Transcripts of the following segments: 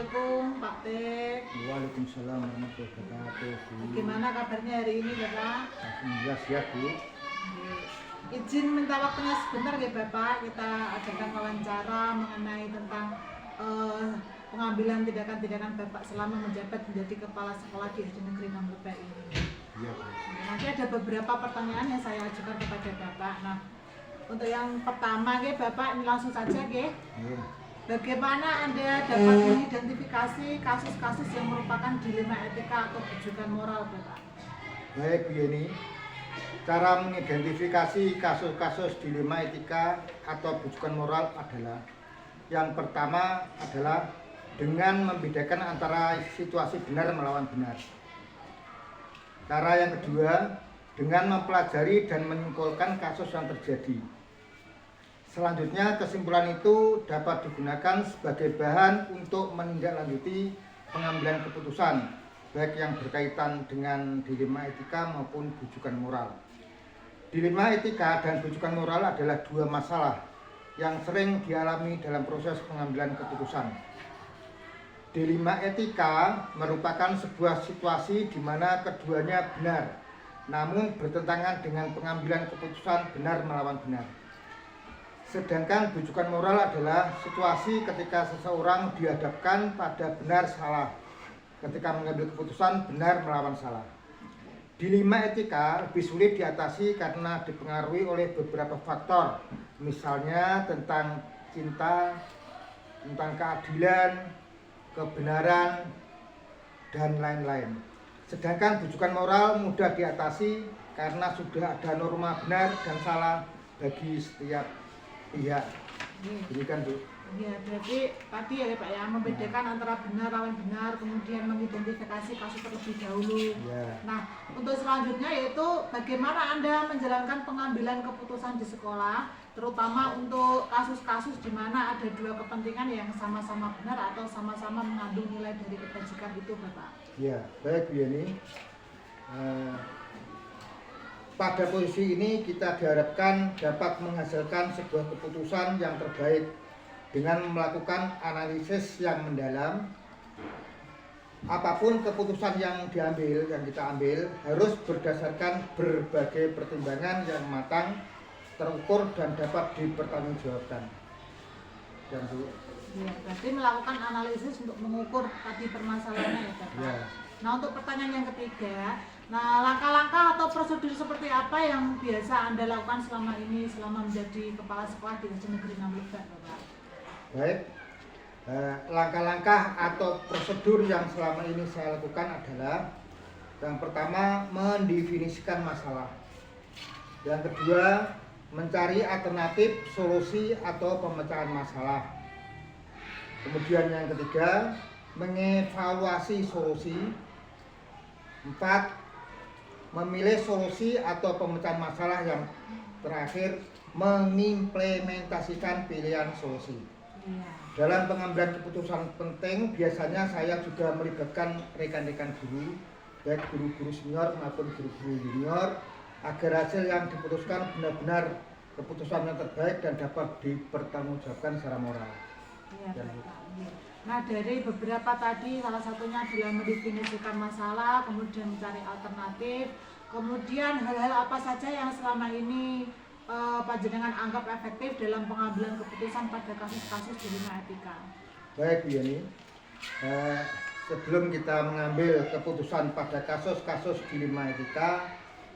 Assalamualaikum Pak Tek. Waalaikumsalam warahmatullahi wabarakatuh. Gimana kabarnya hari ini Bapak? Alhamdulillah siap Bu. Izin minta waktunya sebentar ya Bapak. Kita adakan wawancara mengenai tentang pengambilan tindakan-tindakan Bapak selama menjabat menjadi kepala sekolah di SD Negeri 6 Lebak ini. Iya Bu. Nanti ada beberapa pertanyaan yang saya ajukan kepada Bapak. Nah, untuk yang pertama Bapak ini langsung saja Iya. Bagaimana Anda dapat mengidentifikasi kasus-kasus yang merupakan dilema etika atau bujukan moral, Bapak? Baik Bu Yeni. Cara mengidentifikasi kasus-kasus dilema etika atau bujukan moral adalah yang pertama adalah dengan membedakan antara situasi benar melawan benar. Cara yang kedua dengan mempelajari dan menyimpulkan kasus yang terjadi. Selanjutnya, kesimpulan itu dapat digunakan sebagai bahan untuk menindaklanjuti pengambilan keputusan, baik yang berkaitan dengan dilema etika maupun bujukan moral. Dilema etika dan bujukan moral adalah dua masalah yang sering dialami dalam proses pengambilan keputusan. Dilema etika merupakan sebuah situasi di mana keduanya benar, namun bertentangan dengan pengambilan keputusan benar melawan benar. Sedangkan bujukan moral adalah situasi ketika seseorang dihadapkan pada benar salah, ketika mengambil keputusan benar melawan salah. Dilema etika lebih sulit diatasi karena dipengaruhi oleh beberapa faktor, misalnya tentang cinta, tentang keadilan, kebenaran, dan lain-lain. Sedangkan bujukan moral mudah diatasi karena sudah ada norma benar dan salah bagi setiap pihak. Demikian Bu. Ya, berarti tadi ya Pak ya, membedakan antara benar lawan benar, kemudian mengidentifikasi kasus terlebih dahulu. Ya. Nah, untuk selanjutnya yaitu bagaimana Anda menjalankan pengambilan keputusan di sekolah, terutama untuk kasus-kasus di mana ada dua kepentingan yang sama-sama benar atau sama-sama mengandung nilai dari kebajikan itu, Bapak. Ya, baik Bu Yeni. Pada posisi ini kita diharapkan dapat menghasilkan sebuah keputusan yang terbaik dengan melakukan analisis yang mendalam. Apapun keputusan yang diambil, yang kita ambil harus berdasarkan berbagai pertimbangan yang matang, terukur dan dapat dipertanggungjawabkan. Dan Bu. Ya, berarti melakukan analisis untuk mengukur tadi permasalahannya ya Bapak. Ya. Nah, untuk pertanyaan yang ketiga, langkah-langkah atau prosedur seperti apa yang biasa Anda lakukan selama ini selama menjadi kepala sekolah di SD Negeri 6 Lebak, Bapak? Baik, langkah-langkah atau prosedur yang selama ini saya lakukan adalah yang pertama mendefinisikan masalah, yang kedua mencari alternatif solusi atau pemecahan masalah, kemudian yang ketiga mengevaluasi solusi, 4 memilih solusi atau pemecahan masalah, yang terakhir mengimplementasikan pilihan solusi. Dalam pengambilan keputusan penting biasanya saya juga melibatkan rekan-rekan guru, baik guru-guru senior maupun guru-guru junior, agar hasil yang diputuskan benar-benar keputusan yang terbaik dan dapat dipertanggungjawabkan secara moral. Ya, nah, dari beberapa tadi salah satunya adalah mendefinisikan masalah, kemudian mencari alternatif, kemudian hal-hal apa saja yang selama ini Panjenengan anggap efektif dalam pengambilan keputusan pada kasus-kasus dilema etika. Baik Bu Yeni, sebelum kita mengambil keputusan pada kasus-kasus dilema etika,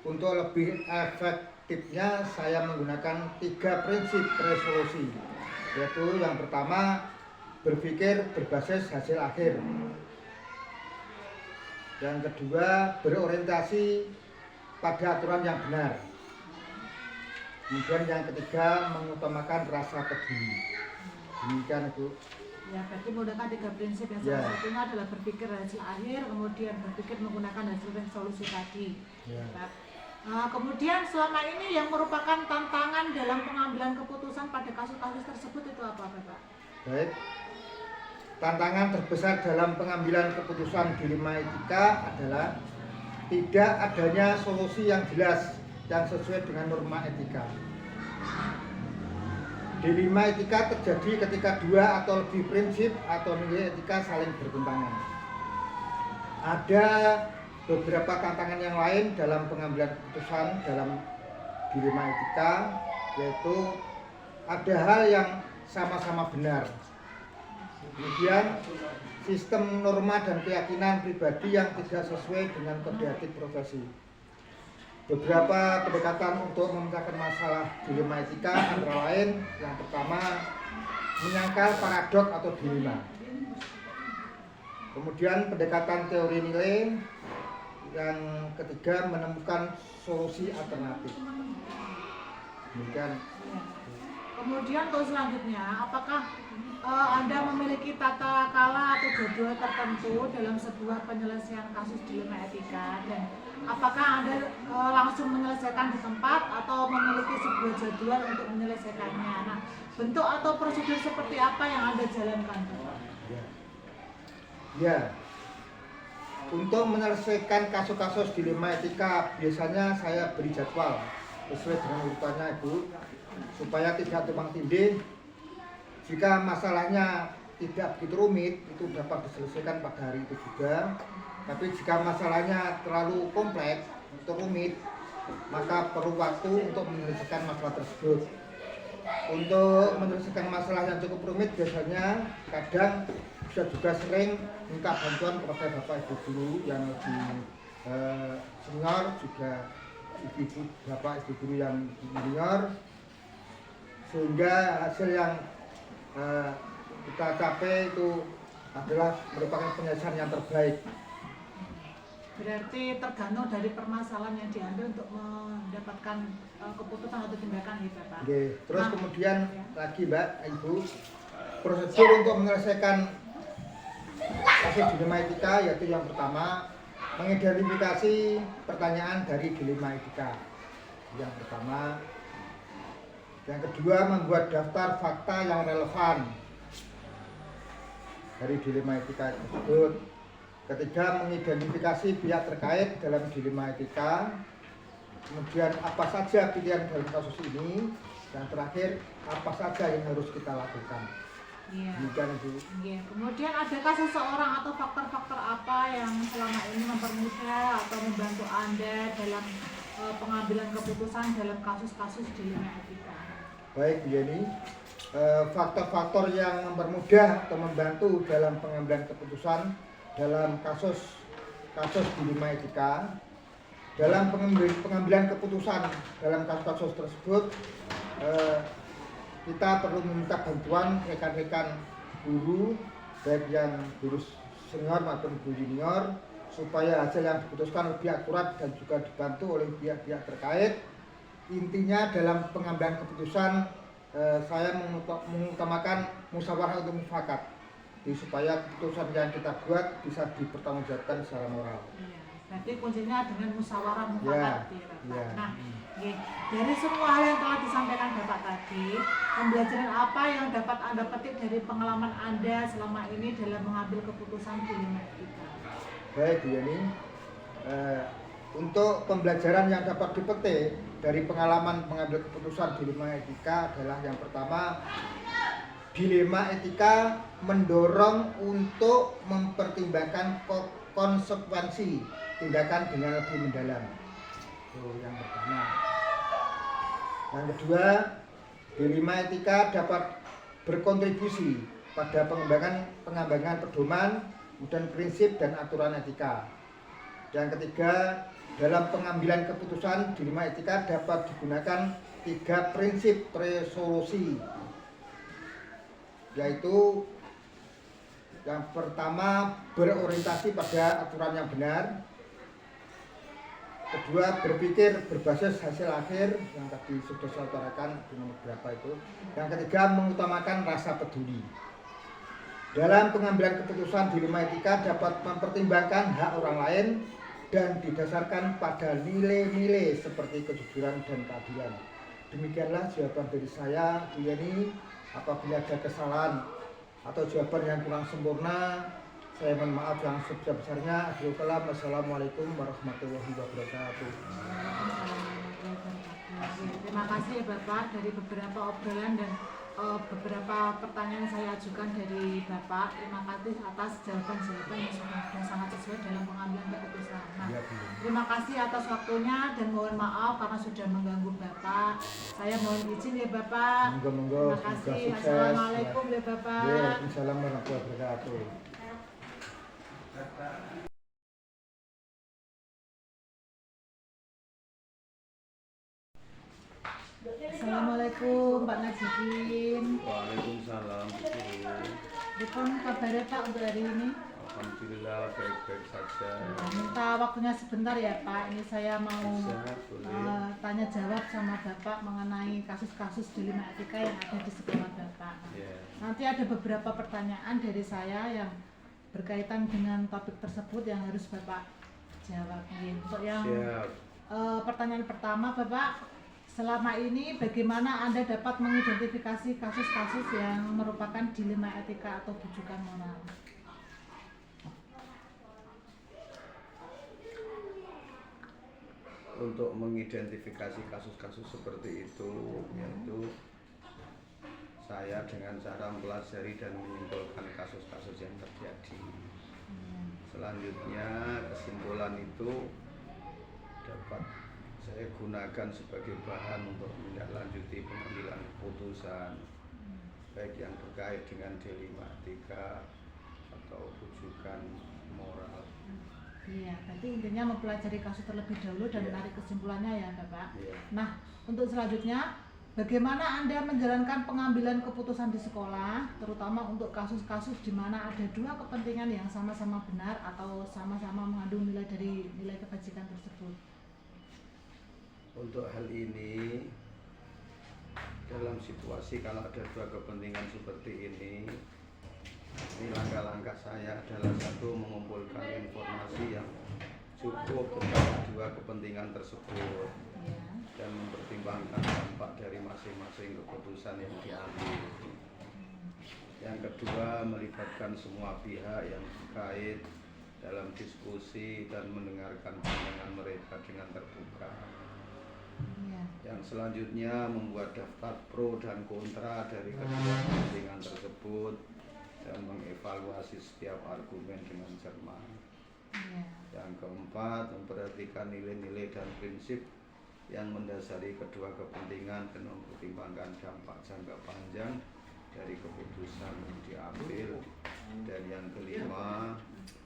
untuk lebih efektifnya saya menggunakan 3 prinsip resolusi, yaitu yang pertama berpikir berbasis hasil akhir, yang kedua berorientasi pada aturan yang benar, kemudian yang ketiga mengutamakan rasa peduli. Demikian Bu. Ya, berarti menggunakan 3 prinsip yang salah satunya adalah berpikir hasil akhir, kemudian berpikir menggunakan hasil resolusi tadi. Ya. Kemudian selama ini yang merupakan tantangan dalam pengambilan keputusan pada kasus-kasus tersebut itu apa, Bapak? Baik. Tantangan terbesar dalam pengambilan keputusan dilema etika adalah tidak adanya solusi yang jelas yang sesuai dengan norma etika. Dilema etika terjadi ketika dua atau lebih prinsip atau nilai etika saling bertentangan. Ada beberapa tantangan yang lain dalam pengambilan keputusan dalam dilema etika, yaitu ada hal yang sama-sama benar. Kemudian sistem norma dan keyakinan pribadi yang tidak sesuai dengan kode etik profesi. Beberapa pendekatan untuk memecahkan masalah dilema etika antara lain yang pertama menyangkal paradok atau dilema. Kemudian pendekatan teori nilai, yang ketiga menemukan solusi alternatif. Kemudian untuk selanjutnya, apakah Anda memiliki tata kala atau jadwal tertentu dalam sebuah penyelesaian kasus dilema etika, dan apakah Anda langsung menyelesaikan di tempat atau memiliki sebuah jadwal untuk menyelesaikannya? Nah, bentuk atau prosedur seperti apa yang Anda jalankan? Ya, untuk menyelesaikan kasus-kasus dilema etika biasanya saya beri jadwal sesuai dengan urutannya Ibu, supaya tidak tumpang tindih. Jika masalahnya tidak begitu rumit, itu dapat diselesaikan pada hari itu juga. Tapi jika masalahnya terlalu kompleks atau rumit, maka perlu waktu untuk menyelesaikan masalah tersebut. Untuk menyelesaikan masalah yang cukup rumit biasanya kadang bisa juga sering minta bantuan kepada Bapak Ibu guru yang lebih senior, juga ibu Bapak Ibu guru yang junior, sehingga hasil yang kita capai itu adalah merupakan penyelesaian yang terbaik. Berarti tergantung dari permasalahan yang diambil untuk mendapatkan keputusan atau tindakan gitu Pak. Oke. Terus kemudian lagi Mbak Ibu, prosedur untuk menyelesaikan kasus dilema etika yaitu yang pertama mengidentifikasi pertanyaan dari dilema etika. Yang pertama. Yang kedua, membuat daftar fakta yang relevan dari dilema etika tersebut. Ketiga, mengidentifikasi pihak terkait dalam dilema etika. Kemudian apa saja pilihan dalam kasus ini. Dan terakhir, apa saja yang harus kita lakukan. Demikian Ibu. Kemudian adakah seseorang atau faktor-faktor apa yang selama ini mempermudah atau membantu Anda dalam pengambilan keputusan dalam kasus-kasus dilema etika? Baik Bu Yeni, faktor-faktor yang mempermudah atau membantu dalam pengambilan keputusan dalam kasus dilema etika. Dalam pengambilan keputusan dalam kasus-kasus tersebut, kita perlu meminta bantuan rekan-rekan guru, baik yang guru senior maupun guru junior, supaya hasil yang diputuskan lebih akurat dan juga dibantu oleh pihak-pihak terkait. Intinya dalam pengambilan keputusan saya mengutamakan musyawarah untuk mufakat, supaya keputusan yang kita buat bisa dipertanggungjawabkan secara moral. Berarti kuncinya dengan musyawarah mufakat. Nah, dari semua hal yang telah disampaikan Bapak tadi, pembelajaran apa yang dapat Anda petik dari pengalaman Anda selama ini dalam mengambil keputusan dilema etika? Baik Bu Yani, untuk pembelajaran yang dapat dipetik dari pengalaman mengambil keputusan dilema etika adalah yang pertama, dilema etika mendorong untuk mempertimbangkan konsekuensi tindakan dengan lebih mendalam. Itu yang pertama. Yang kedua, dilema etika dapat berkontribusi pada pengembangan pedoman dan prinsip dan aturan etika. Yang ketiga, dalam pengambilan keputusan dilema etika dapat digunakan 3 prinsip resolusi, yaitu yang pertama berorientasi pada aturan yang benar, kedua berpikir berbasis hasil akhir yang tadi sudah saya utarakan dengan beberapa itu, yang ketiga mengutamakan rasa peduli. Dalam pengambilan keputusan dilema etika dapat mempertimbangkan hak orang lain dan didasarkan pada nilai-nilai seperti kejujuran dan keadilan. Demikianlah jawaban dari saya, Bu Yani. Apabila ada kesalahan atau jawaban yang kurang sempurna, saya mohon maaf yang sebesar-besarnya. Assalamualaikum warahmatullahi wabarakatuh. Terima kasih ya Bapak, dari beberapa obrolan dan beberapa pertanyaan saya ajukan dari Bapak. Terima kasih atas jawaban-jawaban yang sudah sangat sesuai dalam pengambilan keputusan. Nah, Ya, Bu. terima kasih atas waktunya dan mohon maaf karena sudah mengganggu Bapak. Saya mohon izin ya Bapak. Monggo-monggo, Terima kasih. semoga sukses. Assalamualaikum ya Bapak. Waalaikumsalam warahmatullahi wabarakatuh. Assalamualaikum Pak Najikin. Waalaikumsalam. Dipun kabarnya Pak untuk hari ini? Alhamdulillah baik-baik saja. Minta waktunya sebentar ya Pak. Ini saya mau Bisa, boleh. tanya jawab sama Bapak mengenai kasus-kasus dilema etika yang ada di sekolah Bapak. Ya. Nanti ada beberapa pertanyaan dari saya yang berkaitan dengan topik tersebut yang harus Bapak jawab. Untuk yang Siap. pertanyaan pertama Bapak, selama ini bagaimana Anda dapat mengidentifikasi kasus-kasus yang merupakan dilema etika atau bujukan moral? Untuk mengidentifikasi kasus-kasus seperti itu, yaitu saya dengan cara mempelajari dan menyimpulkan kasus-kasus yang terjadi. Selanjutnya kesimpulan itu dapat saya gunakan sebagai bahan untuk menindaklanjuti pengambilan keputusan, baik yang terkait dengan dilema etika atau rujukan moral. Iya, berarti intinya mempelajari kasus terlebih dahulu dan Iya. menarik kesimpulannya ya Bapak. Iya. Nah, untuk selanjutnya, bagaimana Anda menjalankan pengambilan keputusan di sekolah, terutama untuk kasus-kasus di mana ada dua kepentingan yang sama-sama benar atau sama-sama mengandung nilai dari nilai kebajikan tersebut? Untuk hal ini, dalam situasi kalau ada dua kepentingan seperti ini langkah-langkah saya adalah satu, mengumpulkan informasi yang cukup tentang dua kepentingan tersebut Ya. dan mempertimbangkan dampak dari masing-masing keputusan yang diambil. Yang kedua, melibatkan semua pihak yang terkait dalam diskusi dan mendengarkan pandangan mereka dengan terbuka. Ya. Yang selanjutnya, membuat daftar pro dan kontra dari kedua kepentingan tersebut dan mengevaluasi setiap argumen dengan cermat. Ya. Yang keempat, memperhatikan nilai-nilai dan prinsip yang mendasari kedua kepentingan dan mempertimbangkan dampak jangka panjang dari keputusan yang diambil. Dan yang kelima,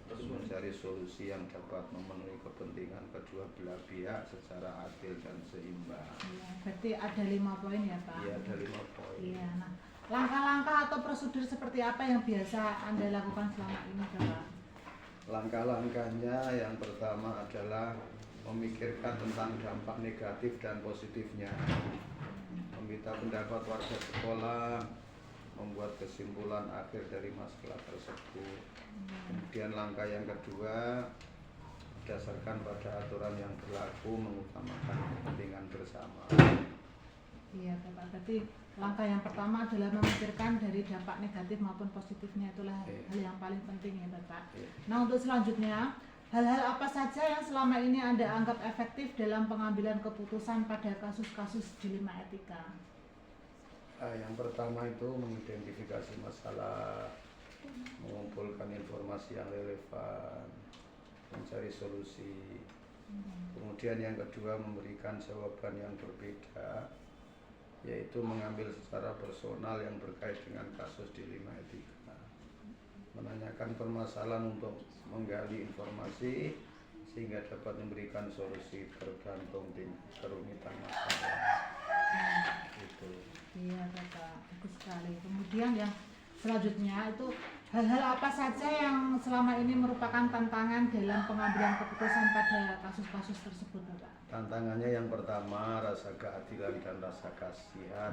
mencari solusi yang dapat memenuhi kepentingan kedua belah pihak secara adil dan seimbang. Ya. Berarti ada 5 poin ya Pak? Iya, ada 5 poin. Iya. Nah, langkah-langkah atau prosedur seperti apa yang biasa Anda lakukan selama ini Bapak? Langkah-langkahnya yang pertama adalah memikirkan tentang dampak negatif dan positifnya, meminta pendapat warga sekolah, membuat kesimpulan akhir dari masalah tersebut. Kemudian langkah yang kedua, berdasarkan pada aturan yang berlaku, mengutamakan kepentingan bersama. Iya Bapak, berarti langkah yang pertama adalah memikirkan dari dampak negatif maupun positifnya, itulah hal yang paling penting ya Bapak. Nah, untuk selanjutnya, hal-hal apa saja yang selama ini Anda anggap efektif dalam pengambilan keputusan pada kasus-kasus dilema etika? Yang pertama itu mengidentifikasi masalah, mengumpulkan informasi yang relevan, mencari solusi. Kemudian yang kedua, memberikan jawaban yang berbeda, yaitu mengambil secara personal yang berkait dengan kasus dilema etika, menanyakan permasalahan untuk menggali informasi sehingga dapat memberikan solusi tergantung kerumitan masalah. Gitu. Iya Bapak, bagus sekali. Kemudian yang selanjutnya itu hal-hal apa saja yang selama ini merupakan tantangan dalam pengambilan keputusan pada kasus-kasus tersebut Bapak? Tantangannya yang pertama, rasa keadilan dan rasa kasihan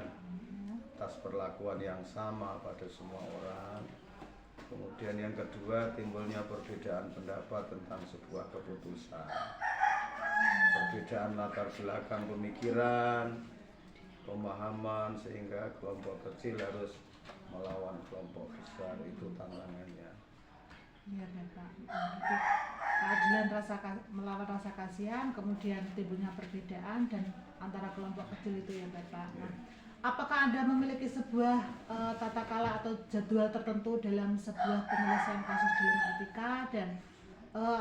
atas perlakuan yang sama pada semua orang. Kemudian yang kedua, timbulnya perbedaan pendapat tentang sebuah keputusan, perbedaan latar belakang pemikiran, pemahaman, sehingga kelompok kecil harus melawan kelompok besar. Itu tantangannya. Iya Bapak, itu keadilan melawan rasa kasihan, kemudian timbulnya perbedaan dan antara kelompok kecil itu ya Bapak. Nah, apakah Anda memiliki sebuah tata kala atau jadwal tertentu dalam sebuah penyelesaian kasus dilema etika, dan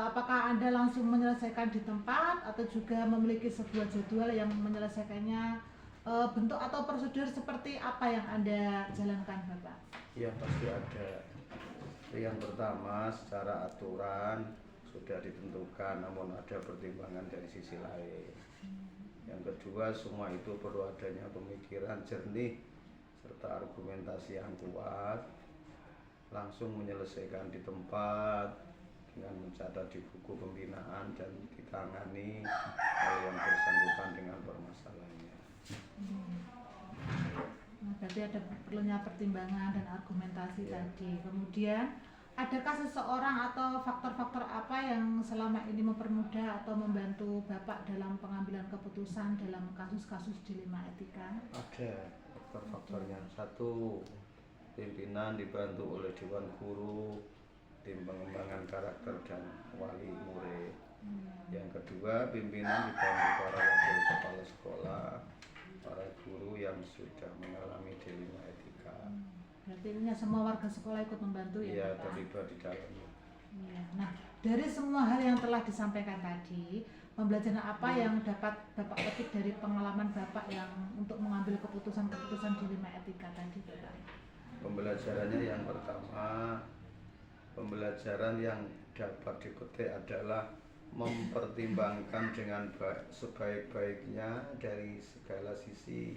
apakah Anda langsung menyelesaikan di tempat atau juga memiliki sebuah jadwal yang menyelesaikannya, bentuk atau prosedur seperti apa yang Anda jalankan, Bapak? Ya pasti ada. Yang pertama, secara aturan sudah ditentukan, namun ada pertimbangan dari sisi lain. Yang kedua, semua itu perlu adanya pemikiran jernih serta argumentasi yang kuat, langsung menyelesaikan di tempat dengan mencatat di buku pembinaan dan ditangani oleh yang bersangkutan dengan permasalahannya. Nah, berarti ada perlunya pertimbangan dan argumentasi tadi. Kemudian, adakah seseorang atau faktor-faktor apa yang selama ini mempermudah atau membantu Bapak dalam pengambilan keputusan dalam kasus-kasus dilema etika? Ada faktor-faktornya. Satu, pimpinan dibantu oleh Dewan Guru, tim pengembangan karakter dan wali murid. Yang kedua, pimpinan dibantu para wakil kepala sekolah, para guru yang sudah mengalami dilema etika. Berarti ini semua warga sekolah ikut membantu ya, Iya, Bapak? terlibat di dalamnya. Iya. Nah, dari semua hal yang telah disampaikan tadi, pembelajaran apa yang dapat Bapak petik dari pengalaman Bapak yang untuk mengambil keputusan-keputusan dilema etika tadi, Bapak? Pembelajarannya yang pertama, pembelajaran yang dapat dipetik adalah mempertimbangkan dengan sebaik-baiknya dari segala sisi,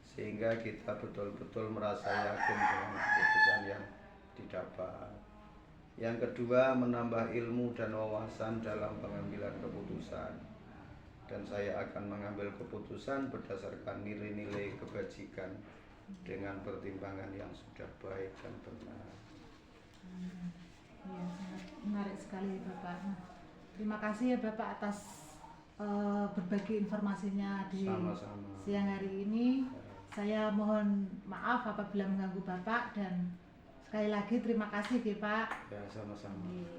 sehingga kita betul-betul merasa yakin dengan keputusan yang didapat. Yang kedua, menambah ilmu dan wawasan dalam pengambilan keputusan, dan saya akan mengambil keputusan berdasarkan nilai-nilai kebajikan dengan pertimbangan yang sudah baik dan benar. Iya, sangat menarik sekali, Bapak. Nah, terima kasih ya Bapak atas berbagi informasinya di Sama-sama. siang hari ini. Saya mohon maaf apabila mengganggu Bapak, dan sekali lagi terima kasih ya Pak. Ya, sama-sama. Iya.